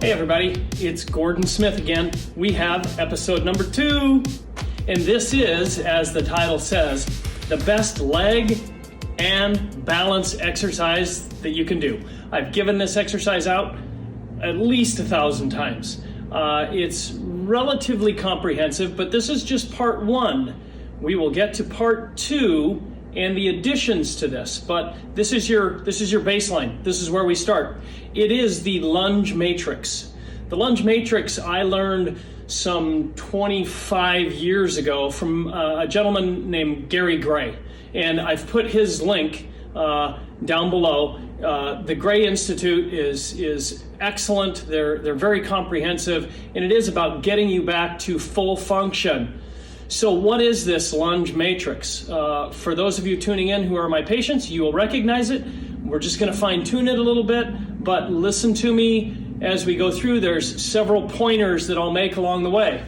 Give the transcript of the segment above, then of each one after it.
Hey everybody, it's Gordon Smith again. We have episode number 2, and this is, as the title says, the best leg and balance exercise that you can do. I've given this exercise out at least 1,000 times. It's relatively comprehensive, but this is just part 1. We will get to part 2 and the additions to this, but this is your baseline. This is where we start. It is the Lunge Matrix. The Lunge Matrix I learned some 25 years ago from a gentleman named Gary Gray, and I've put his link down below. The Gray Institute is excellent. They're very comprehensive, and it is about getting you back to full function. So what is this Lunge Matrix? For those of you tuning in who are my patients, you will recognize it. We're just going to fine tune it a little bit, but listen to me as we go through. There's several pointers that I'll make along the way.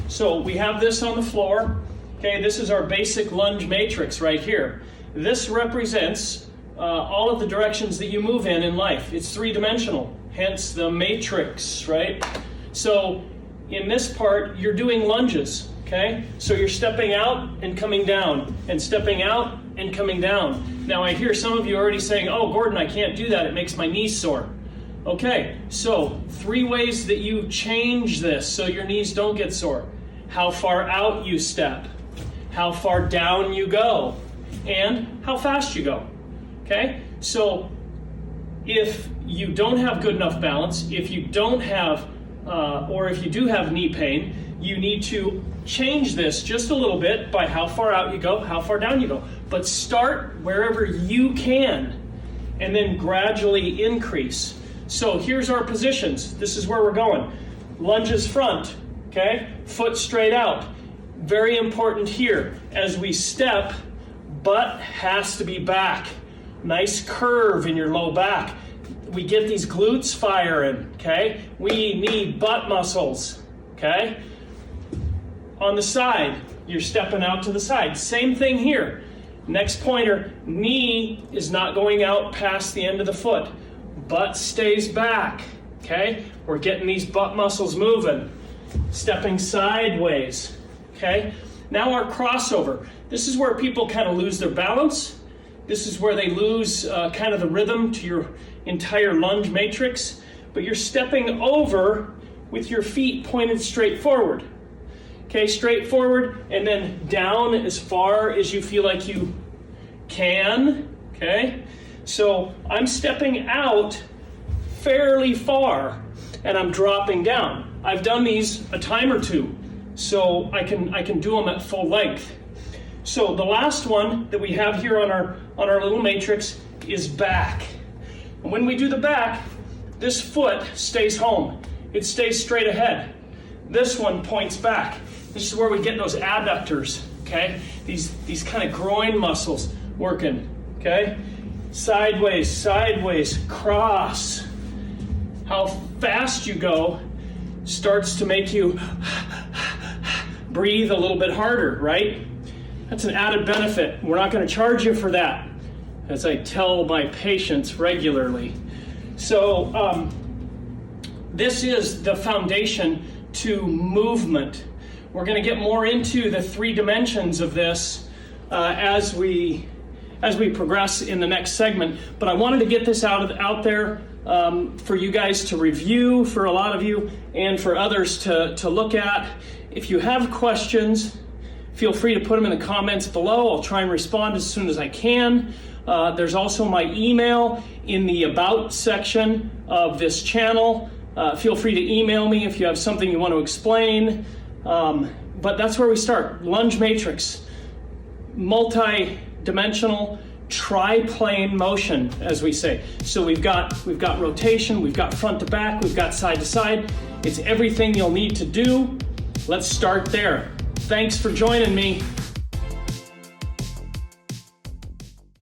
So we have this on the floor. Okay, this is our basic Lunge Matrix right here. This represents all of the directions that you move in life. It's three-dimensional, hence the matrix, right? So in this part, you're doing lunges. Okay, so you're stepping out and coming down, and stepping out and coming down. Now I hear some of you already saying, oh, Gordon, I can't do that. It makes my knees sore. Okay, so 3 ways that you change this so your knees don't get sore. How far out you step, how far down you go, and how fast you go. Okay, so if you don't have good enough balance, if you don't have, or if you do have knee pain, you need to change this just a little bit by how far out you go, how far down you go. But start wherever you can and then gradually increase. So here's our positions. This is where we're going. Lunges front, okay? Foot straight out. Very important here. As we step, butt has to be back. Nice curve in your low back. We get these glutes firing, okay? We need butt muscles, okay? On the side, you're stepping out to the side. Same thing here. Next pointer, knee is not going out past the end of the foot. Butt stays back, okay? We're getting these butt muscles moving. Stepping sideways, okay? Now our crossover. This is where people kind of lose their balance. This is where they lose kind of the rhythm to your entire lunge matrix. But you're stepping over with your feet pointed straight forward. Okay, straight forward and then down as far as you feel like you can, okay? So I'm stepping out fairly far and I'm dropping down. I've done these a time or 2, so I can do them at full length. So the last one that we have here on our little matrix is back. And when we do the back, this foot stays home. It stays straight ahead. This one points back. This is where we get those adductors, okay? These kind of groin muscles working, okay? Sideways, sideways, cross. How fast you go starts to make you breathe a little bit harder, right? That's an added benefit. We're not going to charge you for that, as I tell my patients regularly. So this is the foundation to movement. We're going to get more into the 3 dimensions of this as we progress in the next segment. But I wanted to get this out there for you guys to review, for a lot of you, and for others to look at. If you have questions, feel free to put them in the comments below. I'll try and respond as soon as I can. There's also my email in the About section of this channel. Feel free to email me if you have something you want to explain. But that's where we start. Lunge Matrix, multi-dimensional, triplane motion, as we say. So we've got rotation, we've got front to back, we've got side to side. It's everything you'll need to do. Let's start there. Thanks for joining me.